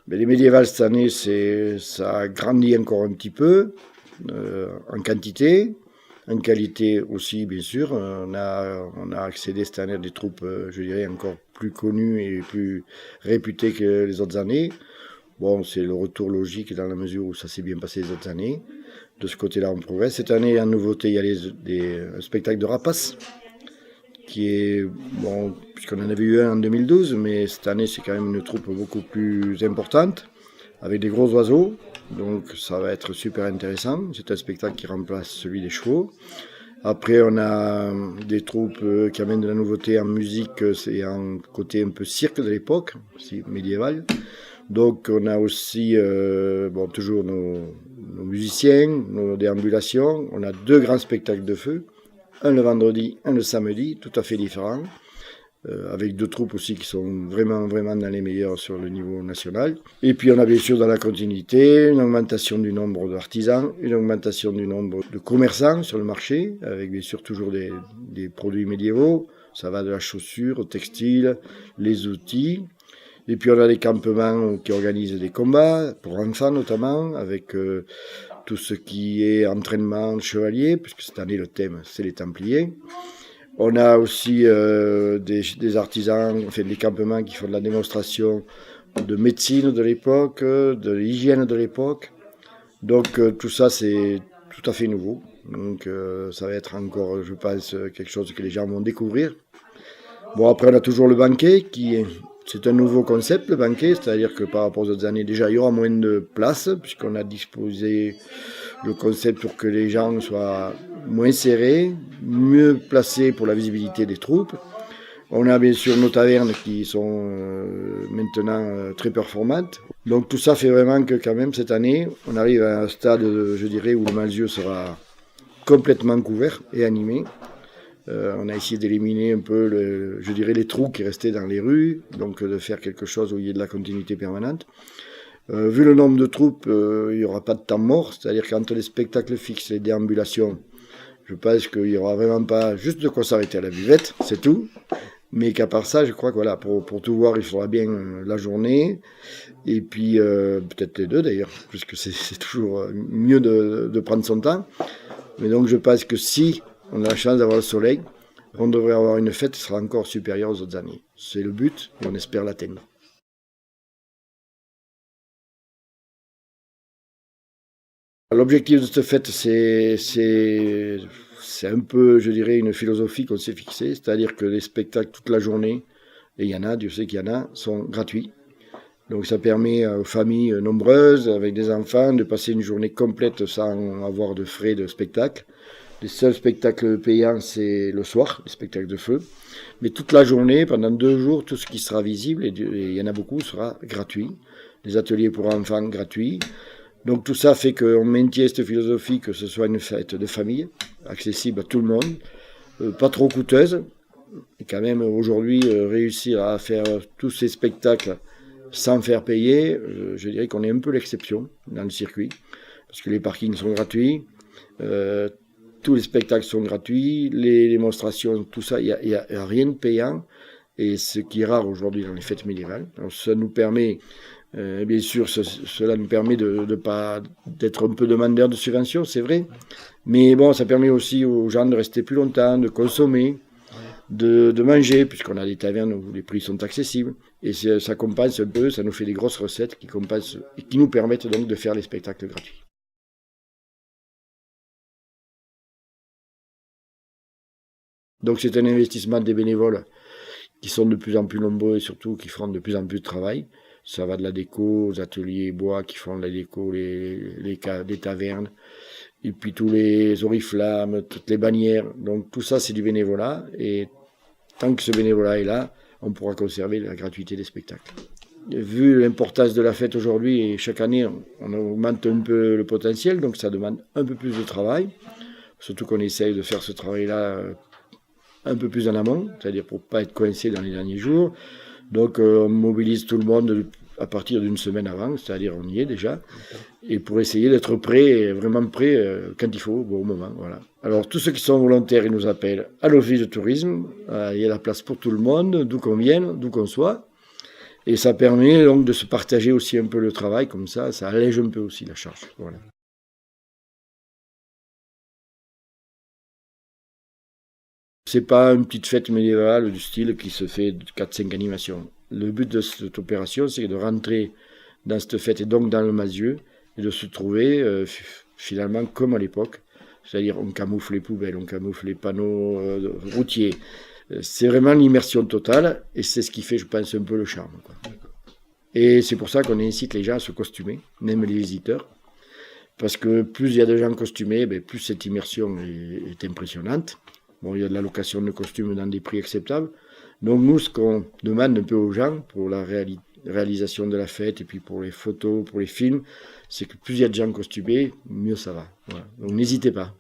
Mais les médiévales cette année, ça a grandi encore un petit peu en quantité, en qualité aussi bien sûr. On a accédé cette année à des troupes, je dirais, encore plus connues et plus réputées que les autres années. Bon, c'est le retour logique dans la mesure où ça s'est bien passé les autres années. De ce côté-là, on progresse. Cette année, en nouveauté, il y a un spectacle de rapaces qui est, bon, puisqu'on en avait eu un en 2012, mais cette année, c'est quand même une troupe beaucoup plus importante, avec des gros oiseaux. Donc, ça va être super intéressant. C'est un spectacle qui remplace celui des chevaux. Après, on a des troupes qui amènent de la nouveauté en musique, c'est en côté un peu cirque de l'époque, aussi médiéval. Donc, on a aussi, bon, toujours nos musiciens, nos déambulations. On a 2 grands spectacles de feu, un le vendredi, un le samedi, tout à fait différents, avec 2 troupes aussi qui sont vraiment dans les meilleurs sur le niveau national. Et puis on a bien sûr dans la continuité une augmentation du nombre d'artisans, une augmentation du nombre de commerçants sur le marché, avec bien sûr toujours des produits médiévaux. Ça va de la chaussure au textile, les outils. Et puis on a des campements qui organisent des combats, pour enfants notamment, avec tout ce qui est entraînement chevalier, puisque cette année le thème c'est les Templiers. On a aussi des artisans, enfin des campements qui font de la démonstration de médecine de l'époque, de l'hygiène de l'époque. Donc tout ça c'est tout à fait nouveau. Donc ça va être encore, je pense, quelque chose que les gens vont découvrir. Bon, après on a toujours le banquet c'est un nouveau concept, le banquet, c'est-à-dire que par rapport aux autres années, déjà, il y aura moins de place, puisqu'on a disposé le concept pour que les gens soient moins serrés, mieux placés pour la visibilité des troupes. On a bien sûr nos tavernes qui sont maintenant très performantes. Donc tout ça fait vraiment que quand même cette année, on arrive à un stade, je dirais, où le Malzieu sera complètement couvert et animé. On a essayé d'éliminer un peu, je dirais, les trous qui restaient dans les rues, donc de faire quelque chose où il y ait de la continuité permanente. Vu le nombre de troupes, il n'y aura pas de temps mort, c'est-à-dire qu'entre les spectacles fixes et les déambulations, je pense qu'il n'y aura vraiment pas juste de quoi s'arrêter à la buvette, c'est tout. Mais qu'à part ça, je crois que voilà, pour tout voir, il faudra bien la journée, et puis peut-être les 2 d'ailleurs, puisque c'est toujours mieux de prendre son temps. Mais donc je pense que si on a la chance d'avoir le soleil, on devrait avoir une fête qui sera encore supérieure aux autres années. C'est le but et on espère l'atteindre. L'objectif de cette fête, c'est un peu, je dirais, une philosophie qu'on s'est fixée, c'est-à-dire que les spectacles toute la journée, et il y en a, Dieu sait qu'il y en a, sont gratuits. Donc ça permet aux familles nombreuses, avec des enfants, de passer une journée complète sans avoir de frais de spectacle. Les seuls spectacles payants, c'est le soir, les spectacles de feu. Mais toute la journée, pendant 2 jours, tout ce qui sera visible, et il y en a beaucoup, sera gratuit. Les ateliers pour enfants gratuits. Donc tout ça fait qu'on maintient cette philosophie que ce soit une fête de famille, accessible à tout le monde, pas trop coûteuse. Et quand même, aujourd'hui, réussir à faire tous ces spectacles sans faire payer, je dirais qu'on est un peu l'exception dans le circuit. Parce que les parkings sont gratuits. Tous les spectacles sont gratuits, les démonstrations, tout ça, il n'y a rien de payant, et ce qui est rare aujourd'hui dans les fêtes médiévales. Alors ça nous permet, bien sûr, cela nous permet d'être un peu demandeurs de subventions, c'est vrai, mais bon, ça permet aussi aux gens de rester plus longtemps, de consommer, de manger, puisqu'on a des tavernes où les prix sont accessibles, et ça compense un peu, ça nous fait des grosses recettes qui compensent et qui nous permettent donc de faire les spectacles gratuits. Donc c'est un investissement des bénévoles qui sont de plus en plus nombreux et surtout qui font de plus en plus de travail. Ça va de la déco aux ateliers bois qui font de la déco, les tavernes, et puis tous les oriflammes, toutes les bannières. Donc tout ça c'est du bénévolat et tant que ce bénévolat est là, on pourra conserver la gratuité des spectacles. Vu l'importance de la fête aujourd'hui et chaque année on augmente un peu le potentiel, donc ça demande un peu plus de travail. Surtout qu'on essaye de faire ce travail-là un peu plus en amont, c'est-à-dire pour ne pas être coincé dans les derniers jours. Donc on mobilise tout le monde à partir d'une semaine avant, c'est-à-dire on y est déjà, et pour essayer d'être prêt, vraiment prêt quand il faut, au bon moment. Voilà. Alors tous ceux qui sont volontaires, ils nous appellent à l'office de tourisme, il y a la place pour tout le monde, d'où qu'on vienne, d'où qu'on soit. Et ça permet donc de se partager aussi un peu le travail, comme ça allège un peu aussi la charge. Voilà. C'est pas une petite fête médiévale du style qui se fait de 4-5 animations. Le but de cette opération, c'est de rentrer dans cette fête et donc dans le Masieux et de se trouver finalement comme à l'époque. C'est-à-dire on camoufle les poubelles, on camoufle les panneaux routiers. C'est vraiment l'immersion totale et c'est ce qui fait, je pense, un peu le charme, quoi. Et c'est pour ça qu'on incite les gens à se costumer, même les visiteurs. Parce que plus il y a de gens costumés, plus cette immersion est impressionnante. Bon, il y a de la location de costumes dans des prix acceptables. Donc nous, ce qu'on demande un peu aux gens pour la réalisation de la fête et puis pour les photos, pour les films, c'est que plus il y a de gens costumés, mieux ça va. Voilà. Donc n'hésitez pas.